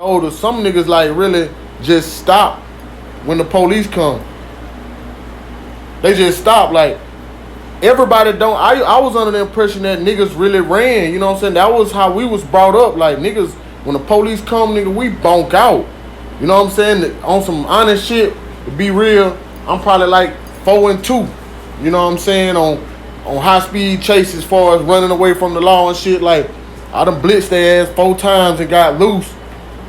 older, some niggas like really just stop when the police come. They just stop. Like everybody don't. I was under the impression that niggas really ran. You know what I'm saying? That was how we was brought up. Like niggas, when the police come, nigga, we bonk out. You know what I'm saying? On some honest shit, to be real, I'm probably like 4-2. You know what I'm saying? On high speed chases, as far as running away from the law and shit. Like I done blitzed their ass 4 times and got loose.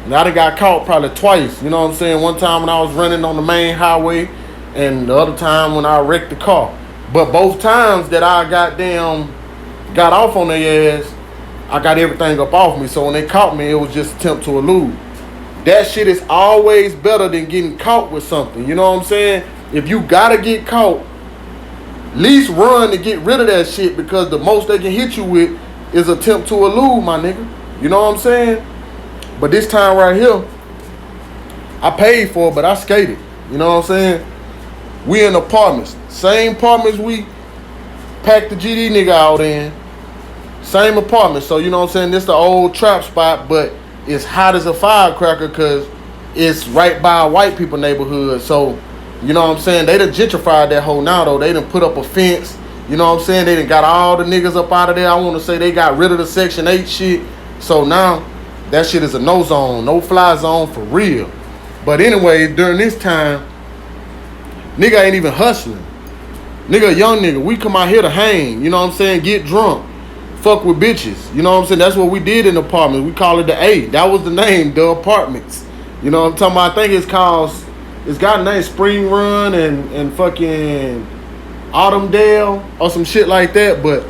And I done got caught probably twice. You know what I'm saying? One time when I was running on the main highway, and the other time when I wrecked the car. But both times that I got off on their ass, I got everything up off me. So when they caught me, it was just attempt to elude. That shit is always better than getting caught with something. You know what I'm saying? If you gotta get caught, at least run to get rid of that shit, because the most they can hit you with is attempt to elude, my nigga. You know what I'm saying? But this time right here, I paid for it, but I skated. You know what I'm saying? We in apartments. Same apartments we packed the GD nigga out in. Same apartment. So, you know what I'm saying? This the old trap spot, but it's hot as a firecracker because it's right by a white people neighborhood. So, you know what I'm saying? They done gentrified that whole now, though. They done put up a fence. You know what I'm saying? They done got all the niggas up out of there. I want to say they got rid of the Section 8 shit. So now, that shit is a no zone, no fly zone for real. But anyway, during this time, nigga ain't even hustling. Nigga, a young nigga, we come out here to hang, you know what I'm saying? Get drunk, fuck with bitches, you know what I'm saying? That's what we did in the apartment. We call it the A. That was the name, the apartments. You know what I'm talking about? I think it's got a name, Spring Run and fucking Autumndale or some shit like that, but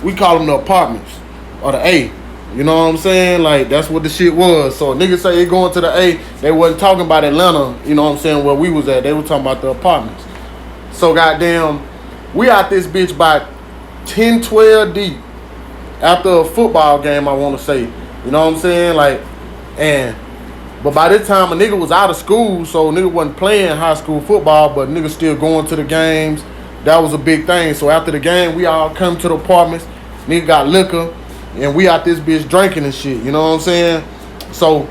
we call them the apartments or the A. You know what I'm saying? Like, that's what the shit was. So niggas say they going to the A, they wasn't talking about Atlanta, you know what I'm saying, where we was at. They were talking about the apartments. So goddamn, we out this bitch by 10, 12 deep after a football game, I want to say. You know what I'm saying? Like, but by this time, a nigga was out of school, so nigga wasn't playing high school football, but nigga still going to the games. That was a big thing. So after the game, we all come to the apartments. Nigga got liquor. And we out this bitch drinking and shit, you know what I'm saying? So,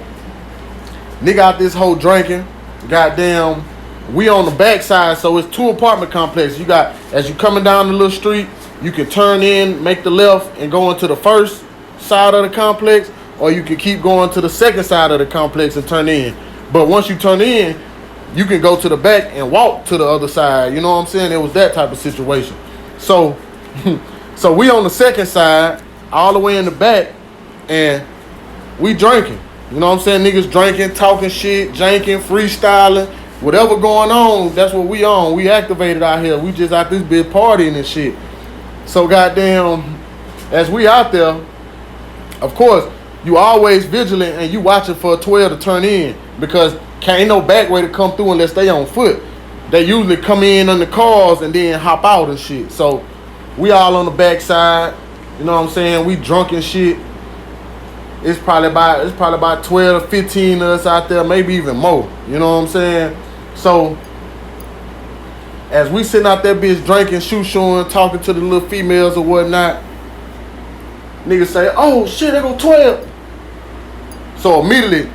nigga out this whole drinking, goddamn, we on the backside, so it's 2 apartment complexes. You got, as you coming down the little street, you can turn in, make the left, and go into the first side of the complex, or you can keep going to the second side of the complex and turn in. But once you turn in, you can go to the back and walk to the other side, you know what I'm saying? It was that type of situation. So, so we on the second side, all the way in the back, and we drinking. You know what I'm saying? Niggas drinking, talking shit, janking, freestyling, whatever going on, that's what we on. We activated out here. We just out this bitch partying and shit. So goddamn, as we out there, of course, you always vigilant and you watching for a 12 to turn in, because ain't no back way to come through unless they on foot. They usually come in on the cars and then hop out and shit. So we all on the back side. You know what I'm saying? We drunk and shit. It's probably about 12 to 15 of us out there, maybe even more. You know what I'm saying? So as we sitting out there bitch drinking, shooting, talking to the little females or whatnot, niggas say, oh shit, they go 12. So immediately,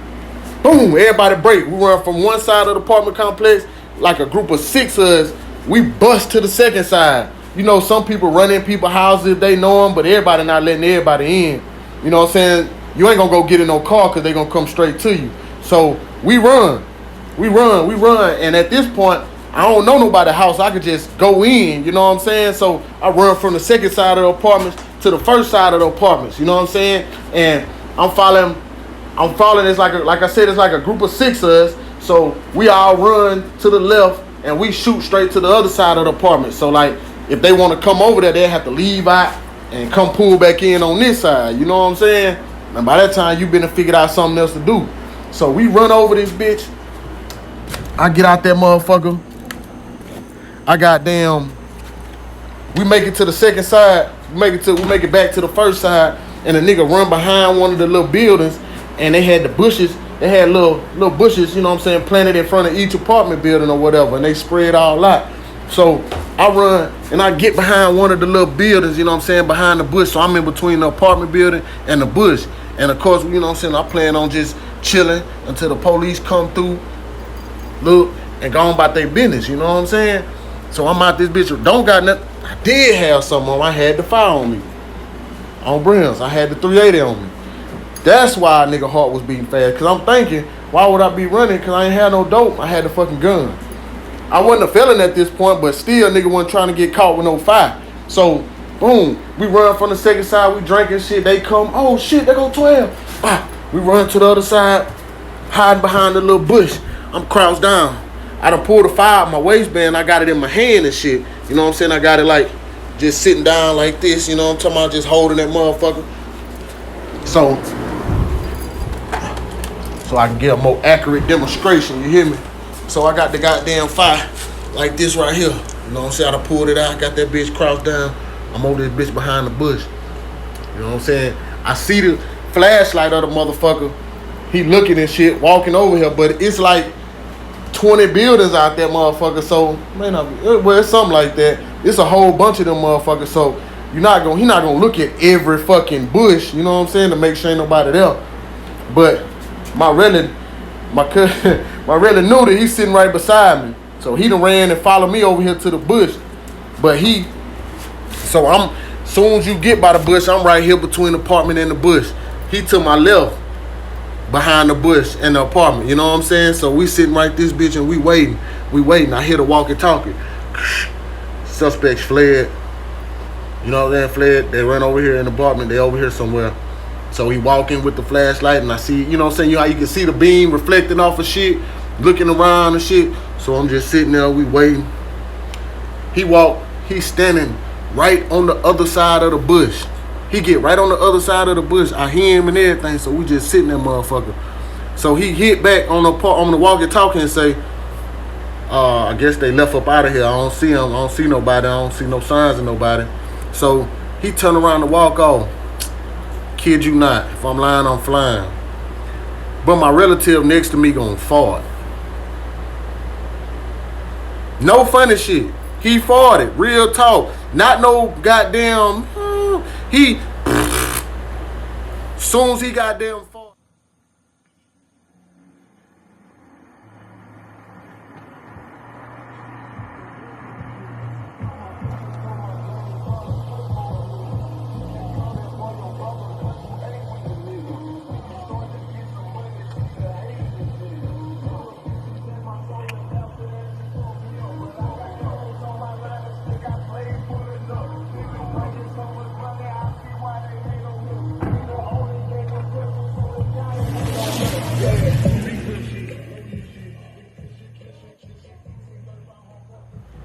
boom, everybody break. We run from one side of the apartment complex, like a group of 6 of us, we bust to the second side. You know, some people run in people's houses if they know them, but everybody not letting everybody in. You know what I'm saying? You ain't gonna go get in no car because they gonna come straight to you. So we run. And at this point, I don't know nobody's house. I could just go in, you know what I'm saying? So I run from the second side of the apartments to the first side of the apartments, you know what I'm saying? And I'm following, it's like I said, it's like a group of 6 of us. So we all run to the left and we shoot straight to the other side of the apartment. So like, if they want to come over there, they have to leave out and come pull back in on this side. You know what I'm saying? And by that time, you been to figure out something else to do. So we run over this bitch. I get out that motherfucker. We make it to the second side. We make it back to the first side. And the nigga run behind one of the little buildings. And they had the bushes. They had little bushes, you know what I'm saying, planted in front of each apartment building or whatever. And they spread all out. So I run and I get behind one of the little buildings, you know what I'm saying, behind the bush. So I'm in between the apartment building and the bush. And of course, you know what I'm saying, I plan on just chilling until the police come through, look, and go on about their business, you know what I'm saying? So I'm out this bitch, don't got nothing. I did have something on, I had the fire on me. On Brims, I had the 380 on me. That's why a nigga heart was beating fast. Cause I'm thinking, why would I be running? Cause I ain't had no dope, I had the fucking gun. I wasn't a felon at this point, but still nigga wasn't trying to get caught with no fire. So, boom, we run from the second side, we drinking shit, they come, oh shit, they go 12. We run to the other side, hiding behind the little bush. I'm crouched down. I done pulled the fire out my waistband, I got it in my hand and shit. You know what I'm saying? I got it like, just sitting down like this, you know what I'm talking about, just holding that motherfucker. So I can get a more accurate demonstration, you hear me? So I got the goddamn fire like this right here. You know what I'm saying? I done pulled it out, got that bitch crouched down. I'm over this bitch behind the bush. You know what I'm saying? I see the flashlight of the motherfucker. He looking and shit, walking over here, but it's like 20 buildings out there, motherfucker. So, man, well, it's something like that. It's a whole bunch of them motherfuckers. So he not gonna look at every fucking bush, you know what I'm saying, to make sure ain't nobody there. But my relative knew that he's sitting right beside me. So he done ran and followed me over here to the bush. But soon as you get by the bush, I'm right here between the apartment and the bush. He to my left behind the bush and the apartment, you know what I'm saying? So we sitting right this bitch and we waiting. I hear the walkie-talkie. Suspects fled. You know what I'm saying? Fled. They ran over here in the apartment. They over here somewhere. So he walking with the flashlight and I see, you know what I'm saying? You know how you can see the beam reflecting off of shit, looking around and shit. So I'm just sitting there, we waiting. He's standing right on the other side of the bush. He get right on the other side of the bush. I hear him and everything, so we just sitting there, motherfucker. So he hit back on the walkie-talkie and say, I guess they left up out of here. I don't see him. I don't see nobody. I don't see no signs of nobody. So he turned around to walk off. Kid you not. If I'm lying, I'm flying. But my relative next to me gonna fart. No funny shit. He farted. Real talk. Not no goddamn. Soon as he goddamn farted.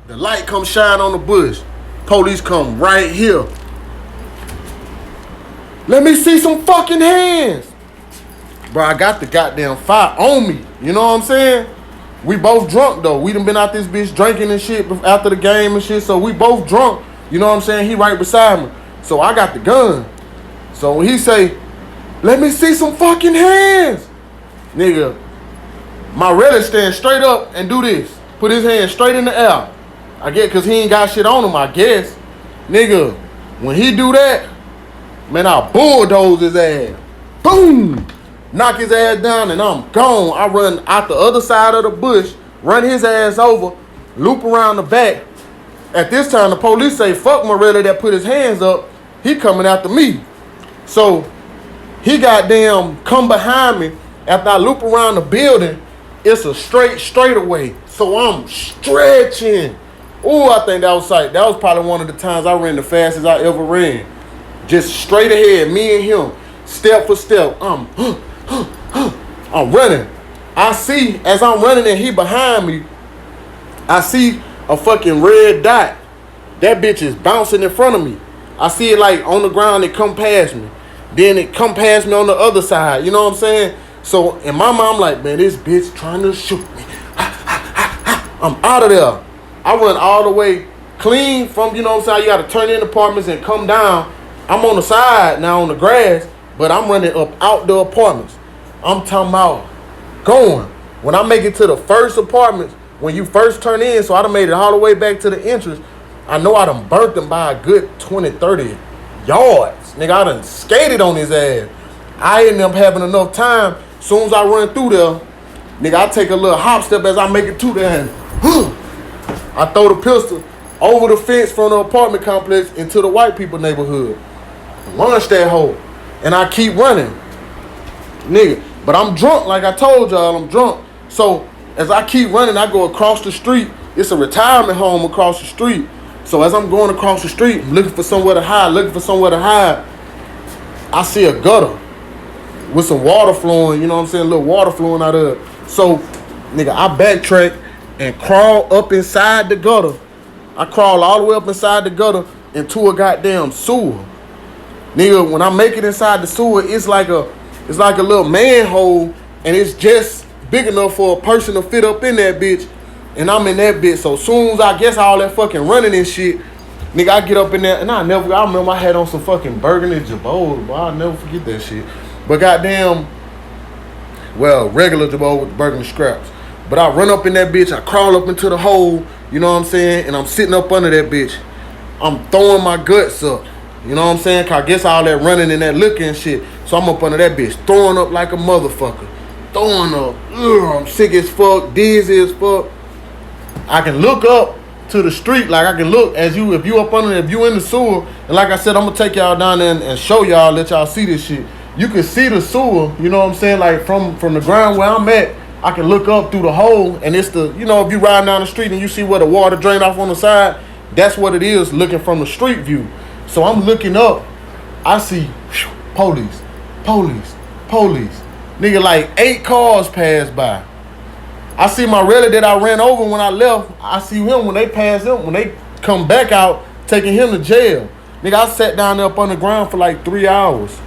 The light come shine on the bush. Police come right here. Let me see some fucking hands. Bro, I got the goddamn fire on me. You know what I'm saying? We both drunk though. We done been out this bitch drinking and shit after the game and shit. So we both drunk. You know what I'm saying? He right beside me. So I got the gun. So when he say, let me see some fucking hands. Nigga, my relative stand straight up and do this. Put his hand straight in the air. I get cause he ain't got shit on him, I guess. Nigga, when he do that, man, I bulldoze his ass. Boom! Knock his ass down and I'm gone. I run out the other side of the bush, run his ass over, loop around the back. At this time, the police say, fuck Morelli that put his hands up. He coming after me. So, he goddamn come behind me. After I loop around the building, it's a straightaway. So I'm stretching. Oh, I think that was sight. That was probably one of the times I ran the fastest I ever ran. Just straight ahead, me and him, step for step. I'm running. I see, as I'm running and he behind me, I see a fucking red dot. That bitch is bouncing in front of me. I see it like on the ground, it come past me. Then it come past me on the other side. You know what I'm saying? So in my mind, I'm like, man, this bitch trying to shoot me. I'm out of there. I run all the way clean from, you know what I'm saying? You got to turn in apartments and come down. I'm on the side now on the grass, but I'm running up out the apartments. I'm talking about going. When I make it to the first apartments, when you first turn in, so I done made it all the way back to the entrance, I know I done burnt them by a good 20, 30 yards. Nigga, I done skated on his ass. I ended up having enough time. Soon as I run through there, nigga, I take a little hop step as I make it to there, and I throw the pistol over the fence from the apartment complex into the white people neighborhood. Launch that hole. And I keep running. Nigga. But I'm drunk, like I told y'all, I'm drunk. So as I keep running, I go across the street. It's a retirement home across the street. So as I'm going across the street, I'm looking for somewhere to hide, I see a gutter with some water flowing, you know what I'm saying? A little water flowing out of it. So, nigga, I backtrack and crawl up inside the gutter. I crawl all the way up inside the gutter into a goddamn sewer. Nigga, when I make it inside the sewer, it's like a little manhole, and it's just big enough for a person to fit up in that bitch. And I'm in that bitch. So soon as I guess all that fucking running and shit, nigga, I get up in there, and I remember I had on some fucking burgundy jabot, but I'll never forget that shit. But goddamn, well, regular jabot with burgundy scraps. But I run up in that bitch, I crawl up into the hole, you know what I'm saying? And I'm sitting up under that bitch. I'm throwing my guts up, you know what I'm saying? Cause I guess all that running and that looking and shit. So I'm up under that bitch, throwing up like a motherfucker. Throwing up, I'm sick as fuck, dizzy as fuck. I can look up to the street, like I can look if you in the sewer, and like I said, I'm gonna take y'all down there and show y'all, let y'all see this shit. You can see the sewer, you know what I'm saying, like from the ground where I'm at, I can look up through the hole, and it's the, you know, if you riding down the street and you see where the water drain off on the side, that's what it is, looking from the street view. So I'm looking up, I see police. Nigga, like 8 cars pass by. I see my relative that I ran over when I left. I see him when they pass him, when they come back out, taking him to jail. Nigga, I sat down there up on the ground for like 3 hours.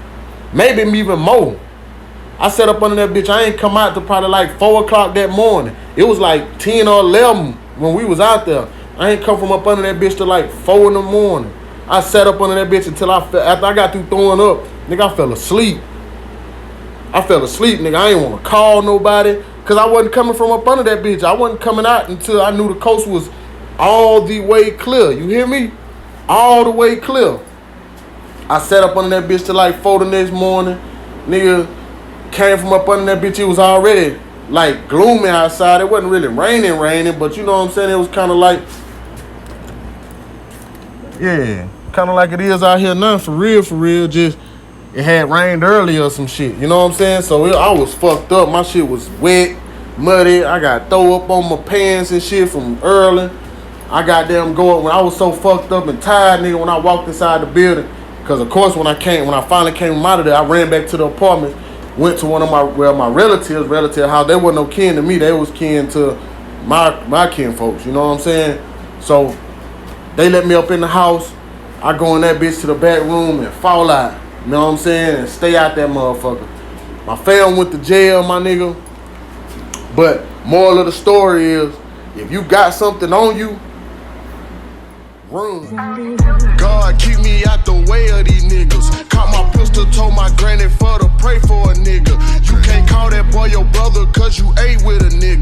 Maybe even more. I sat up under that bitch. I ain't come out till probably like 4 o'clock that morning. It was like 10 or 11 when we was out there. I ain't come from up under that bitch till like 4 in the morning. I sat up under that bitch until after I got through throwing up, nigga, I fell asleep. Nigga. I ain't want to call nobody. Cause I wasn't coming from up under that bitch. I wasn't coming out until I knew the coast was all the way clear. You hear me? All the way clear. I sat up under that bitch till like 4 the next morning. Nigga came from up under that bitch. It was already like gloomy outside. It wasn't really raining, but you know what I'm saying? It was kind of like, yeah, kind of like it is out here now, for real. Just it had rained earlier or some shit, you know what I'm saying? So I was fucked up. My shit was wet, muddy. I got throw up on my pants and shit from early. I got them going when I was so fucked up and tired, nigga, when I walked inside the building. Cause of course when I finally came out of there, I ran back to the apartment, went to one of my relatives house. They wasn't no kin to me. They was kin to my kin folks, you know what I'm saying? So they let me up in the house. I go in that bitch to the back room and fall out. You know what I'm saying? And stay out that motherfucker. My fam went to jail, my nigga. But moral of the story is, if you got something on you, run. God keep me out the way of these niggas. Caught my pistol, told my granny for to pray for a nigga. You can't call that boy your brother cause you ate with a nigga.